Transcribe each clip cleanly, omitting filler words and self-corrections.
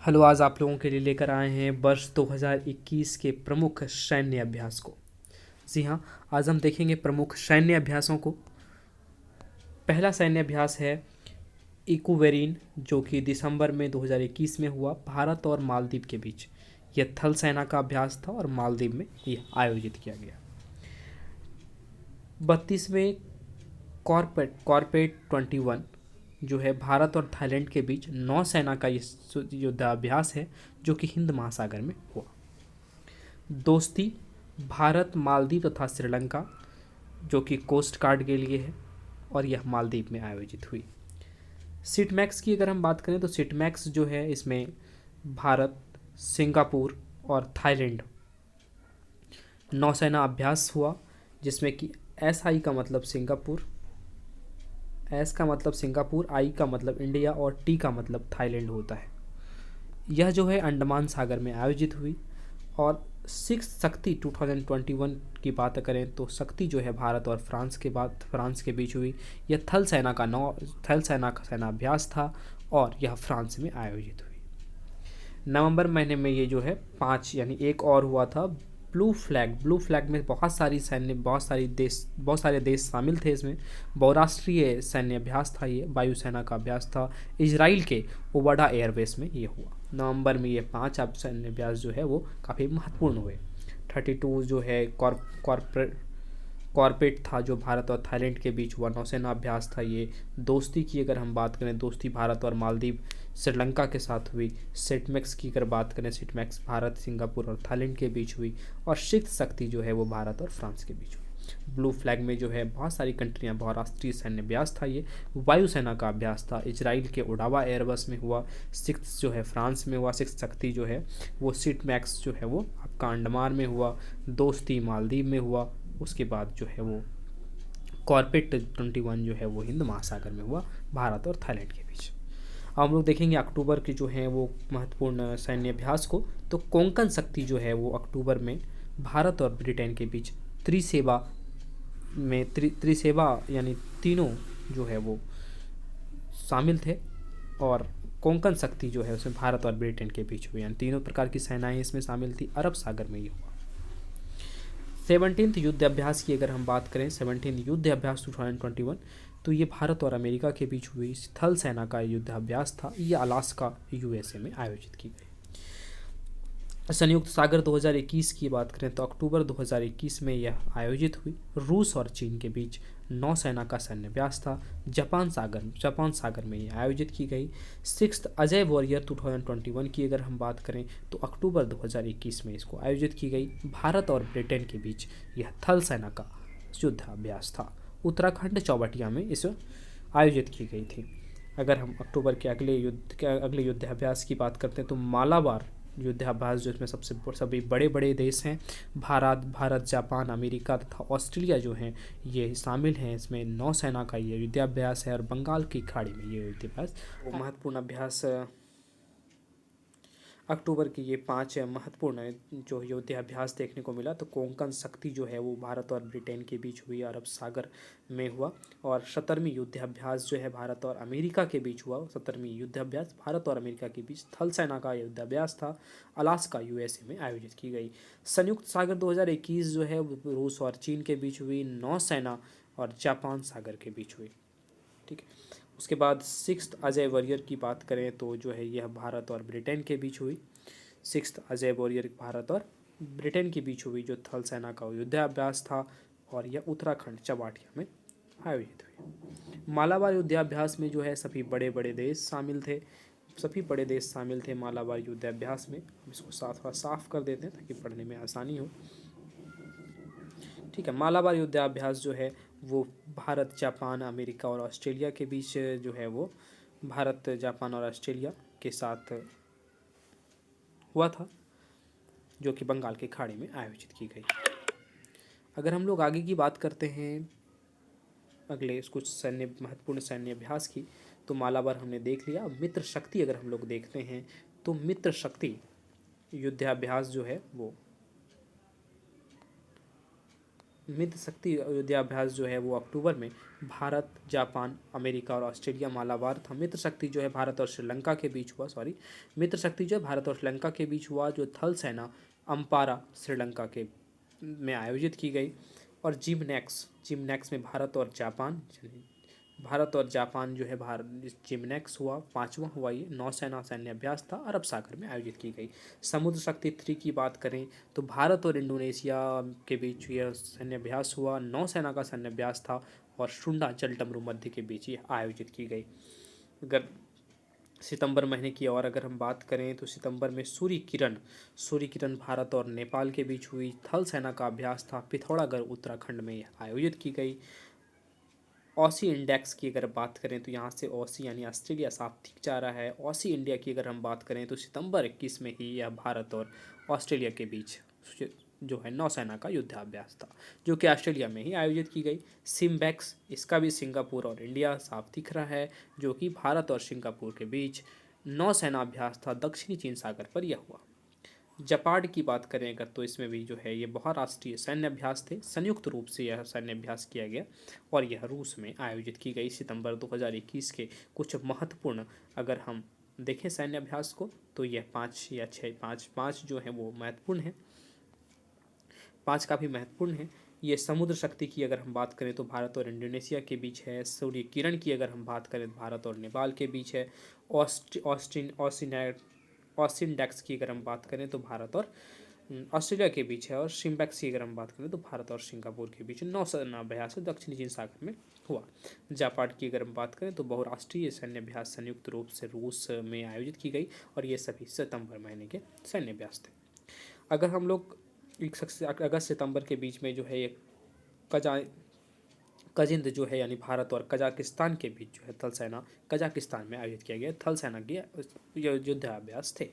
Hello, आज आप लोगों के लिए लेकर आए हैं वर्ष 2021 के प्रमुख सैन्य अभ्यास को। जी हाँ, आज हम देखेंगे प्रमुख सैन्य अभ्यासों को। पहला सैन्य अभ्यास है इकुवेरीन, जो कि दिसंबर में 2021 में हुआ भारत और मालदीव के बीच। यह थल सेना का अभ्यास था और मालदीव में यह आयोजित किया गया। 32वें कॉर्पेट 21 जो है भारत और थाईलैंड के बीच नौसेना का युद्धाभ्यास है, जो कि हिंद महासागर में हुआ। दोस्ती भारत, मालदीव तथा श्रीलंका, जो कि कोस्ट गार्ड के लिए है, और यह मालदीव में आयोजित हुई। सिटमैक्स की अगर हम बात करें तो सिटमैक्स जो है, इसमें भारत, सिंगापुर और थाईलैंड नौसेना अभ्यास हुआ, जिसमें कि SI का मतलब सिंगापुर, S का मतलब सिंगापुर, I का मतलब इंडिया और T का मतलब थाईलैंड होता है। यह जो है अंडमान सागर में आयोजित हुई। और सिक्स शक्ति 2021 की बात करें तो शक्ति जो है भारत और फ्रांस के बीच हुई। यह थल सेना का सेना अभ्यास था और यह फ्रांस में आयोजित हुई। नवंबर महीने में ये जो है 5 यानी एक और हुआ था ब्लू फ्लैग में बहुत सारे देश शामिल थे। इसमें बहुराष्ट्रीय सैन्य अभ्यास था, ये वायुसेना का अभ्यास था। इजराइल के ओबाडा एयरबेस में ये हुआ। नवंबर में ये 5 सैन्य अभ्यास जो है वो काफ़ी महत्वपूर्ण हुए। 32 जो है कॉर्पेट था, जो भारत और थाईलैंड के बीच हुआ नौसेना अभ्यास था। ये दोस्ती की अगर हम बात करें, दोस्ती भारत और मालदीव श्रीलंका के साथ हुई। सिटमैक्स की अगर बात करें, सिटमैक्स भारत, सिंगापुर और थाईलैंड के बीच हुई। और सिक्स शक्ति जो है वो भारत और फ्रांस के बीच हुई। ब्लू फ्लैग में जो है बहुत सारी कंट्रियां, बहुराष्ट्रीय सैन्य अभ्यास था। ये वायुसेना का अभ्यास था, इजराइल के ओडावा एयरबस में हुआ। सिक्स जो है फ्रांस में हुआ। सिक्स शक्ति जो है वो सिटमैक्स जो है वो आपका अंडमान में हुआ। दोस्ती मालदीव में हुआ। उसके बाद जो है वो कॉर्पेट 21 जो है वो हिंद महासागर में हुआ, भारत और थाईलैंड के बीच। हम लोग देखेंगे अक्टूबर के जो हैं वो महत्वपूर्ण सैन्य अभ्यास को। तो कोंकण शक्ति जो है वो अक्टूबर में भारत और ब्रिटेन के बीच त्रिसेवा यानी तीनों जो है वो शामिल थे। और कोंकण शक्ति जो है उसमें भारत और ब्रिटेन के बीच हुई, यानी तीनों प्रकार की सेनाएं इसमें शामिल थी। अरब सागर में ये हुआ। 17th युद्ध अभ्यास की अगर हम बात करें, 17th युद्ध अभ्यास 2021, तो ये भारत और अमेरिका के बीच हुई थल सेना का युद्ध अभ्यास था। ये अलास्का USA में आयोजित की गई। संयुक्त सागर 2021 की बात करें तो अक्टूबर 2021 में यह आयोजित हुई। रूस और चीन के बीच नौसेना का सैन्य अभ्यास था। जापान सागर में यह आयोजित की गई। सिक्स्थ अजय वॉरियर 2021 की अगर हम बात करें तो अक्टूबर 2021 में इसको आयोजित की गई। भारत और ब्रिटेन के बीच यह थल सेना का युद्ध अभ्यास था। उत्तराखंड चौबटिया में इस आयोजित की गई थी। अगर हम अक्टूबर के अगले युद्धाभ्यास की बात करते हैं तो मालाबार युद्धाभ्यास, जो इसमें सभी बड़े बड़े देश हैं, भारत, जापान, अमेरिका तथा ऑस्ट्रेलिया जो हैं ये शामिल हैं। इसमें नौसेना का ये युद्धाभ्यास है और बंगाल की खाड़ी में ये युद्धाभ्यास महत्वपूर्ण अभ्यास। अक्टूबर की ये 5 महत्वपूर्ण जो युद्धाभ्यास देखने को मिला। तो कोंकण शक्ति जो है वो भारत और ब्रिटेन के बीच हुई, अरब सागर में हुआ। और 17वीं युद्धाभ्यास जो है भारत और अमेरिका के बीच हुआ। 17वीं युद्धाभ्यास भारत और अमेरिका के बीच थल सेना का युद्धाभ्यास था, अलास्का USA में आयोजित की गई। संयुक्त सागर 2021 जो है रूस और चीन के बीच हुई। नौसेना और जापान सागर के बीच हुई। ठीक है। उसके बाद सिक्स्थ अजय वॉरियर की बात करें तो जो है यह भारत और ब्रिटेन के बीच हुई। सिक्स्थ अजय वॉरियर भारत और ब्रिटेन के बीच हुई, जो थल सेना का युद्धाभ्यास था। और यह उत्तराखंड चौबटिया में आयोजित हुई। मालाबार युद्धाभ्यास में जो है सभी बड़े बड़े देश शामिल थे। मालाबार युद्धाभ्यास में हम इसको साफ कर देते हैं ताकि पढ़ने में आसानी हो। ठीक है। मालाबार युद्धाभ्यास जो है वो भारत, जापान, अमेरिका और ऑस्ट्रेलिया के बीच जो है वो भारत, जापान और ऑस्ट्रेलिया के साथ हुआ था, जो कि बंगाल की खाड़ी में आयोजित की गई। अगर हम लोग आगे की बात करते हैं अगले कुछ महत्वपूर्ण सैन्य अभ्यास की, तो मालाबार हमने देख लिया। मित्र शक्ति अगर हम लोग देखते हैं तो मित्र शक्ति युद्धाभ्यास जो है वो मित्र शक्ति युद्धाभ्यास जो है वो अक्टूबर में भारत, जापान, अमेरिका और ऑस्ट्रेलिया मालाबार था। मित्र शक्ति जो है भारत और श्रीलंका के बीच हुआ, मित्र शक्ति जो है भारत और श्रीलंका के बीच हुआ, जो थल सेना अम्पारा श्रीलंका के में आयोजित की गई। और जिमनेक्स में भारत और जापान जो है जिमनेक्स हुआ, पाँचवा हुआ ये नौसेना सैन्य अभ्यास था, अरब सागर में आयोजित की गई। समुद्र शक्ति 3 की बात करें तो भारत और इंडोनेशिया के बीच यह सैन्य अभ्यास हुआ, नौसेना का सैन्य अभ्यास था और शुंडा जलडमरू मध्य के बीच ये आयोजित की गई। अगर सितंबर महीने की और अगर हम बात करें तो सितंबर में सूर्य किरण भारत और नेपाल के बीच हुई। थल सेना का अभ्यास था, पिथौरागढ़ उत्तराखंड में आयोजित की गई। ऑसी इंडेक्स की अगर बात करें तो यहाँ से ऑसी यानी ऑस्ट्रेलिया साफ ठीक जा रहा है। ऑसी इंडिया की अगर हम बात करें तो सितंबर 21 में ही यह भारत और ऑस्ट्रेलिया के बीच जो है नौसेना का युद्धाभ्यास था, जो कि ऑस्ट्रेलिया में ही आयोजित की गई। सिम्बैक्स, इसका भी सिंगापुर और इंडिया साफ दिख रहा है, जो कि भारत और सिंगापुर के बीच नौसेना अभ्यास था, दक्षिणी चीन सागर पर यह हुआ। जापान की बात करें अगर तो इसमें भी जो है ये बहुराष्ट्रीय सैन्य अभ्यास थे, संयुक्त रूप से यह सैन्य अभ्यास किया गया और यह रूस में आयोजित की गई सितंबर 2021 के। कुछ महत्वपूर्ण अगर हम देखें सैन्य अभ्यास को तो यह 5 या 6 पाँच जो है वो महत्वपूर्ण है, 5 काफ़ी महत्वपूर्ण है। ये समुद्र शक्ति की अगर हम बात करें तो भारत और इंडोनेशिया के बीच है। सूर्य किरण की अगर हम बात करें तो भारत और नेपाल के बीच है। ऑस्टिनडेक्स की अगर हम बात करें तो भारत और ऑस्ट्रेलिया के बीच है। और शिम्बैक्स की अगर हम बात करें तो भारत और सिंगापुर के बीच नौसेना अभ्यास दक्षिणी चीन सागर में हुआ। जापान की अगर हम बात करें तो बहुराष्ट्रीय सैन्य अभ्यास संयुक्त रूप से रूस में आयोजित की गई और ये सभी सितंबर महीने के सैन्य अभ्यास थे। अगर हम लोग अगस्त सितंबर के बीच में जो है ये कजिंद जो है यानी भारत और कजाकिस्तान के बीच जो है थल सेना कजाकिस्तान में आयोजित किया गया थल सेना के युद्धाभ्यास थे।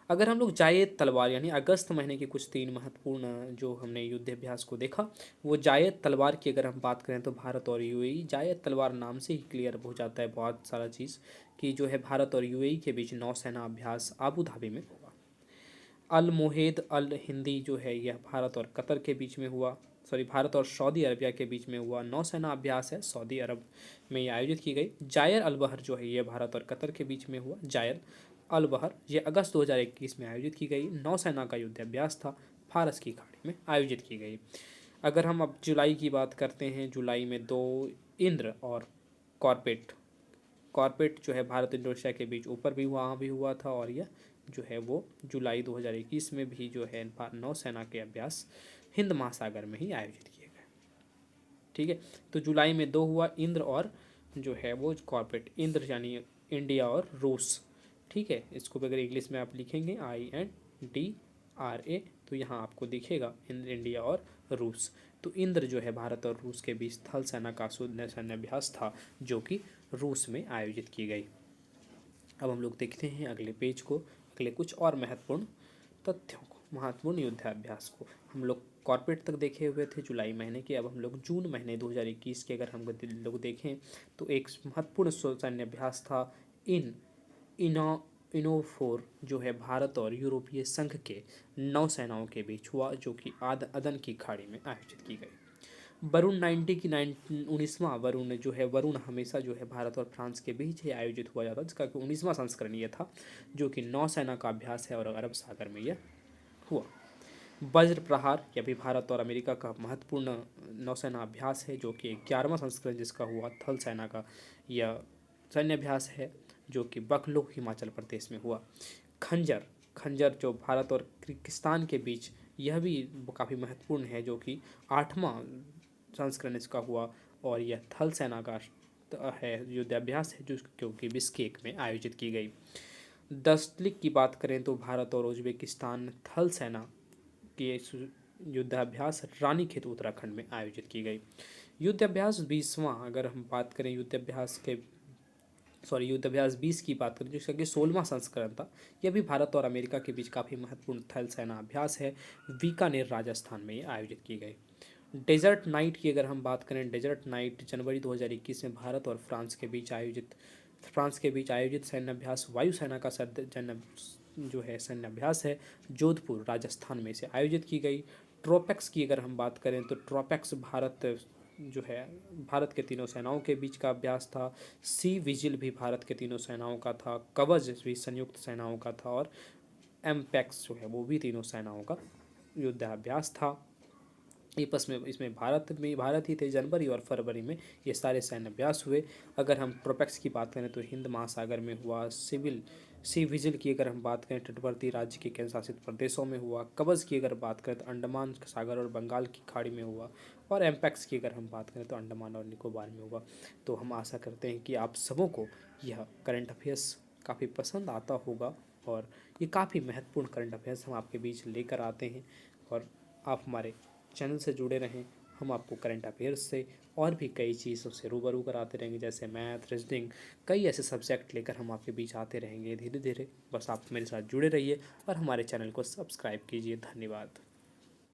अगर हम लोग जायद तलवार यानी अगस्त महीने के कुछ 3 महत्वपूर्ण जो हमने युद्धाभ्यास को देखा, वो जायद तलवार की अगर हम बात करें तो भारत और यूएई, जायद तलवार नाम से ही क्लियर हो जाता है बहुत सारा चीज़ कि जो है भारत और यूएई के बीच नौसेना अभ्यास आबू धाबी में हुआ। अल मोहेद अल हिंदी जो है यह भारत और कतर के बीच में हुआ, भारत और सऊदी अरबिया के बीच में हुआ नौसेना अभ्यास है, सऊदी अरब में ये आयोजित की गई। जायर अल बहर जो है यह भारत और कतर के बीच में हुआ, जायर अल बहर ये अगस्त 2021 में आयोजित की गई नौसेना का युद्धाभ्यास था, फारस की खाड़ी में आयोजित की गई। अगर हम अब जुलाई की बात करते हैं, जुलाई में 2 इंद्र और कॉर्पेट जो है भारत इंडोनेशिया के बीच ऊपर भी वहाँ भी हुआ था और यह जो है वो जुलाई 2021 में भी जो है नौसेना के अभ्यास हिंद महासागर में ही आयोजित किए गए। ठीक है, तो जुलाई में 2 हुआ, इंद्र और जो है वो कॉर्पेट, इंद्र यानी इंडिया और रूस। ठीक है, इसको अगर इंग्लिश में आप लिखेंगे INDRA तो यहाँ आपको दिखेगा इंडिया और रूस। तो इंद्र जो है भारत और रूस के बीच थल सेना का सैन्य अभ्यास था, जो कि रूस में आयोजित की गई। अब हम लोग देखते हैं अगले पेज को, अगले कुछ और महत्वपूर्ण तथ्यों को, महत्वपूर्ण युद्धाभ्यास को। हम लोग कॉर्पोरेट तक देखे हुए थे जुलाई महीने के। अब हम लोग जून महीने 2021 के अगर हम लोग देखें तो एक महत्वपूर्ण सैन्य अभ्यास था इनोफोर जो है भारत और यूरोपीय संघ के नौसेनाओं के बीच हुआ, जो कि अदन की खाड़ी में आयोजित की गई। वरुण 90 की 19वां वरुण जो है, वरुण हमेशा जो है भारत और फ्रांस के बीच ही आयोजित हुआ जाता है, जिसका 19वां संस्करण ये था, जो कि नौसेना का अभ्यास है और अरब सागर में यह हुआ। वज्र प्रहार यह भी भारत और अमेरिका का महत्वपूर्ण नौसेना अभ्यास है, जो कि 11वां संस्करण जिसका हुआ थल सेना का यह सैन्य अभ्यास है, जो कि बकलो हिमाचल प्रदेश में हुआ। खंजर जो भारत और किर्गिस्तान के बीच, यह भी काफ़ी महत्वपूर्ण है, जो कि 8वां संस्करण इसका हुआ और यह थल सेना का है युद्धाभ्यास है, जो क्योंकि बिश्केक में आयोजित की गई। दस्तलिक की बात करें तो भारत और उज्बेकिस्तान थल सेना के युद्धाभ्यास रानीखेत उत्तराखंड में आयोजित की गई। युद्धाभ्यास 20वां अगर हम बात करें युद्धाभ्यास 20 की बात करें, जिसका कि 16वां संस्करण था, यह भी भारत और अमेरिका के बीच काफ़ी महत्वपूर्ण थल सेना अभ्यास है, बीकानेर राजस्थान में आयोजित की गई। डेजर्ट नाइट की अगर हम बात करें, डेजर्ट नाइट जनवरी 2021 में भारत और फ्रांस के बीच आयोजित सैन्य अभ्यास, वायुसेना का जो है सैन्य अभ्यास है, जोधपुर राजस्थान में से आयोजित की गई। ट्रोपेक्स की अगर हम बात करें तो ट्रोपेक्स भारत जो है भारत के तीनों सेनाओं के बीच का अभ्यास था। सी विजिल भी भारत के तीनों सेनाओं का था। कवच भी संयुक्त सेनाओं का था। और एमपेक्स जो है वो भी तीनों सेनाओं का युद्धाभ्यास था। इसमें भारत ही थे। जनवरी और फरवरी में ये सारे सैन्य अभ्यास हुए। अगर हम ट्रोपेक्स की बात करें तो हिंद महासागर में हुआ। सी विजिल की अगर हम बात करें तटवर्ती राज्य के केंद्र शासित प्रदेशों में हुआ। कवच की अगर बात करें तो अंडमान सागर और बंगाल की खाड़ी में हुआ। और एमपेक्स की अगर हम बात करें तो अंडमान और निकोबार में हुआ। तो हम आशा करते हैं कि आप सबों को यह करंट अफेयर्स काफ़ी पसंद आता होगा और ये काफ़ी महत्वपूर्ण करंट अफेयर्स हम आपके बीच लेकर आते हैं। और आप हमारे चैनल से जुड़े रहें। हम आपको करंट अफेयर्स से और भी कई चीज़ों से रूबरू कराते रहेंगे, जैसे मैथ, रीजनिंग, कई ऐसे सब्जेक्ट लेकर हम आपके बीच आते रहेंगे धीरे धीरे। बस आप मेरे साथ जुड़े रहिए और हमारे चैनल को सब्सक्राइब कीजिए। धन्यवाद।